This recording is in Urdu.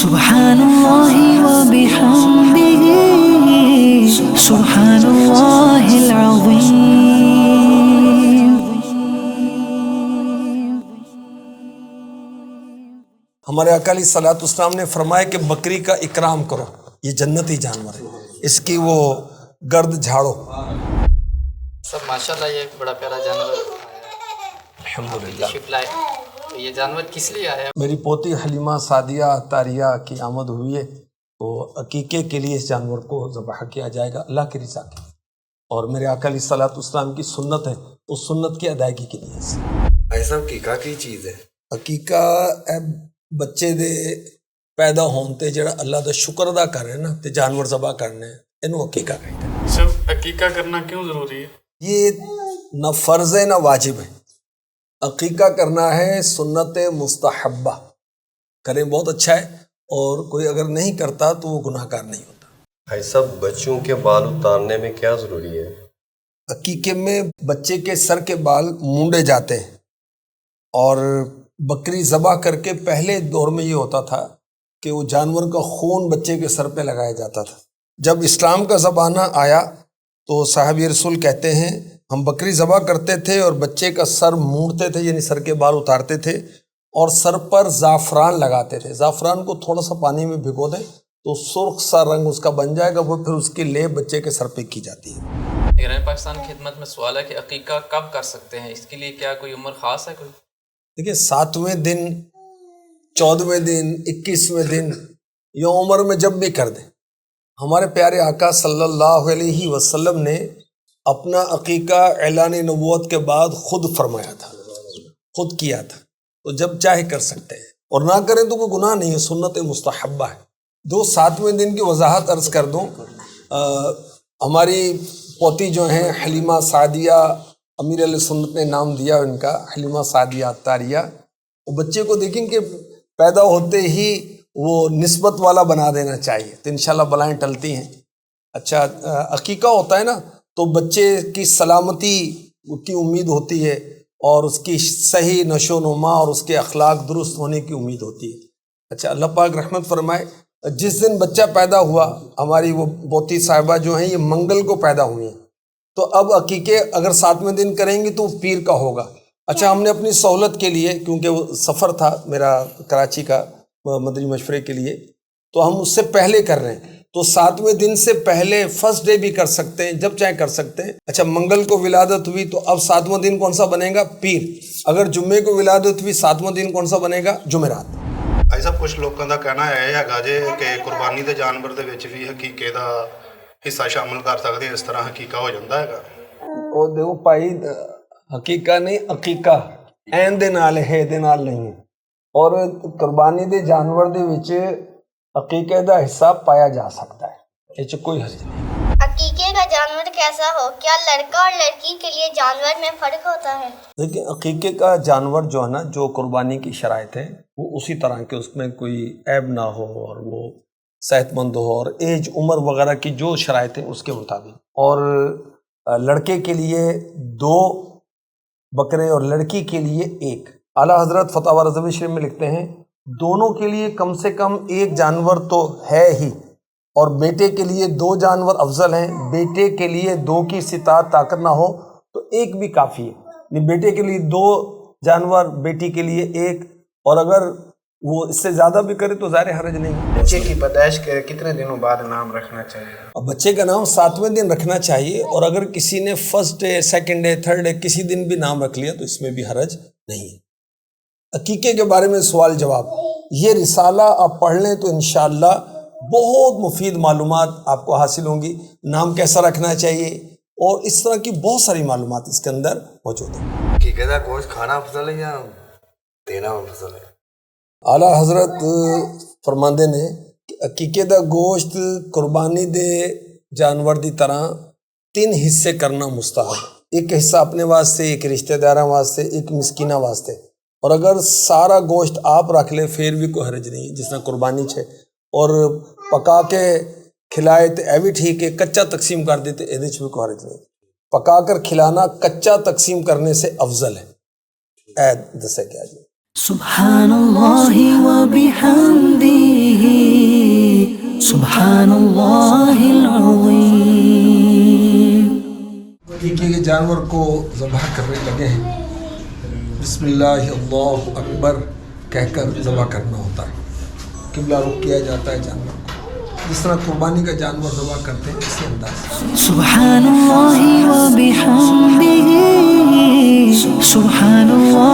سبحان اللہ وبحمدہ سبحان اللہ العظیم۔ ہمارے آقا علیہ الصلوۃ والسلام نے فرمایا کہ بکری کا اکرام کرو، یہ جنتی جانور ہے، اس کی وہ گرد جھاڑو۔ سب ماشاءاللہ یہ ایک بڑا پیارا جانور آیا ہے، الحمدللہ۔ تشریف لائے۔ تو یہ جانور کس لیے آیا ہے؟ میری پوتی حلیمہ سعدیہ طاریہ کی آمد ہوئی ہے، تو عقیقے کے لیے اس جانور کو ذبح کیا جائے گا اللہ کی رضا کے، اور میرے آقا علیہ الصلوۃ والسلام کی سنت ہے، اس سنت کی ادائیگی کے لیے۔ ایسا عقیقہ کی چیز ہے؟ عقیقہ بچے دے پیدا ہوتے جڑا اللہ دا شکر ادا کر رہے نا تے جانور ذبح کرنے انہوں عقیقہ کہتے ہیں۔ صرف عقیقہ کرنا کیوں ضروری ہے؟ یہ نہ فرض ہے نہ واجب ہے، عقیقہ کرنا ہے سنت مستحبہ، کریں بہت اچھا ہے، اور کوئی اگر نہیں کرتا تو وہ گناہ گار نہیں ہوتا۔ ایسا بچوں کے بال اتارنے میں کیا ضروری ہے؟ عقیقے میں بچے کے سر کے بال مونڈے جاتے ہیں، اور بکری ذبح کر کے پہلے دور میں یہ ہوتا تھا کہ وہ جانور کا خون بچے کے سر پہ لگایا جاتا تھا۔ جب اسلام کا زمانہ آیا تو صحابی رسول کہتے ہیں ہم بکری ذبح کرتے تھے اور بچے کا سر مونڈتے تھے، یعنی سر کے بال اتارتے تھے، اور سر پر زعفران لگاتے تھے۔ زعفران کو تھوڑا سا پانی میں بھگو دیں تو سرخ سا رنگ اس کا بن جائے گا، وہ پھر اس کی لیپ بچے کے سر پہ کی جاتی ہے۔ نگران پاکستان کی خدمت میں سوال ہے کہ عقیقہ کب کر سکتے ہیں؟ اس کے لیے کیا کوئی عمر خاص ہے کوئی؟ دیکھیے 7ویں دن، 14ویں دن، 21ویں دن، یا عمر میں جب بھی کر دیں۔ ہمارے پیارے آقا صلی اللہ علیہ وسلم نے اپنا عقیقہ اعلان نبوت کے بعد خود فرمایا تھا، خود کیا تھا، تو جب چاہے کر سکتے ہیں، اور نہ کریں تو کوئی گناہ نہیں ہے، سنت مستحبہ ہے۔ 7ویں دن کی وضاحت عرض کر دوں، ہماری پوتی جو ہیں حلیمہ سعدیہ، امیر علیہ سنت نے نام دیا ان کا حلیمہ سعدیہ طاریہ، وہ بچے کو دیکھیں کہ پیدا ہوتے ہی وہ نسبت والا بنا دینا چاہیے تو انشاءاللہ بلائیں ٹلتی ہیں۔ اچھا عقیقہ ہوتا ہے نا تو بچے کی سلامتی کی امید ہوتی ہے، اور اس کی صحیح نشو و نما اور اس کے اخلاق درست ہونے کی امید ہوتی ہے۔ اچھا اللہ پاک رحمت فرمائے، جس دن بچہ پیدا ہوا، ہماری وہ پوتی صاحبہ جو ہیں یہ منگل کو پیدا ہوئی ہیں، تو اب عقیقے اگر 7ویں دن کریں گی تو پیر کا ہوگا۔ اچھا ہم نے اپنی سہولت کے لیے، کیونکہ وہ سفر تھا میرا کراچی کا مدنی مشورے کے لیے، تو ہم اس سے پہلے کر رہے ہیں، تو 7ویں دن سے پہلے فرسٹ ڈے بھی کر سکتے ہیں، جب چاہے کر سکتے ہیں۔ اچھا منگل کو ولادت ہوئی تو اب 7واں دن کون سا بنے گا؟ پیر۔ اگر جمعے کو ولادت ہوئی 7واں دن کون سا بنے گا؟ جمعرات۔ ایسا کچھ لوگوں کا کہنا ہے جے کہ قربانی دے جانور دے وچ بھی حقیقے دا حصہ شامل کر سکتے، اس طرح حقیقہ ہو جاتا ہے گا؟ وہ دیکھو بھائی، حقیقہ نہیں عقیقہ این دے نال ہے، دے نال نہیں ہے، اور قربانی دے جانور دے وچ عقیقے دا حصہ پایا جا سکتا ہے، یہ کوئی حرج نہیں۔ عقیقے کا جانور کیسا ہو؟ کیا لڑکا اور لڑکی کے لیے جانور میں فرق ہوتا ہے؟ دیکھیں عقیقے کا جانور جو ہے نا، جو قربانی کی شرائط ہے وہ اسی طرح کہ اس میں کوئی عیب نہ ہو، اور وہ صحت مند ہو، اور ایج عمر وغیرہ کی جو شرائط ہیں اس کے مطابق، اور لڑکے کے لیے 2 بکرے اور لڑکی کے لیے 1۔ اعلیٰ حضرت فتاوی رضوی شریف میں لکھتے ہیں دونوں کے لیے کم سے کم 1 جانور تو ہے ہی، اور بیٹے کے لیے 2 جانور افضل ہیں، بیٹے کے لیے 2 کی استطاعت طاقت نہ ہو تو 1 بھی کافی ہے، بیٹے کے لیے 2 جانور، بیٹی کے لیے 1، اور اگر وہ اس سے زیادہ بھی کرے تو ظاہر حرج نہیں ہے۔ بچے کی پیدائش کے کتنے دنوں بعد نام رکھنا چاہیے؟ اب بچے کا نام 7ویں دن رکھنا چاہیے، اور اگر کسی نے first day, second day, third day کسی دن بھی نام رکھ لیا تو اس میں بھی حرج نہیں ہے۔ عقیقے کے بارے میں سوال جواب، یہ رسالہ آپ پڑھ لیں تو انشاءاللہ بہت مفید معلومات آپ کو حاصل ہوں گی، نام کیسا رکھنا چاہیے، اور اس طرح کی بہت ساری معلومات اس کے اندر موجود ہیں۔ عقیقے کا گوشت کھانا افضل ہے یا دینا افضل ہے؟ اعلیٰ حضرت فرماندے نے کہ عقیقے دا گوشت قربانی دے جانور دی طرح 3 حصے کرنا مستحب، 1 حصہ اپنے واسطے، 1 رشتہ داراں واسطے، 1 مسکینہ واسطے، اور اگر سارا گوشت آپ رکھ لیں پھر بھی کوئی حرج نہیں، جس طرح قربانی چھے، اور پکا کے کھلائے تو اے بھی ٹھیک ہے، کچا تقسیم کر دیتے یہ بھی کوئی حرج نہیں۔ پکا کر کھلانا کچا تقسیم کرنے سے افضل ہے۔ اے دسے کیا جی؟ سبحان اللہ وبحمدہ Subhanallahil Azim. عقیقے کے جانور کو ذبح کرنے لگے ہیں، بسملہ اللہ اکبر کہہ کر ذبح کرنا ہوتا ہے، قبلہ رخ کیا جاتا ہے جانور کو، جس طرح قربانی کا جانور ذبح کرتے ہیں اسی انداز سے۔ Subhanallah wa bihamdihi. Subhanallah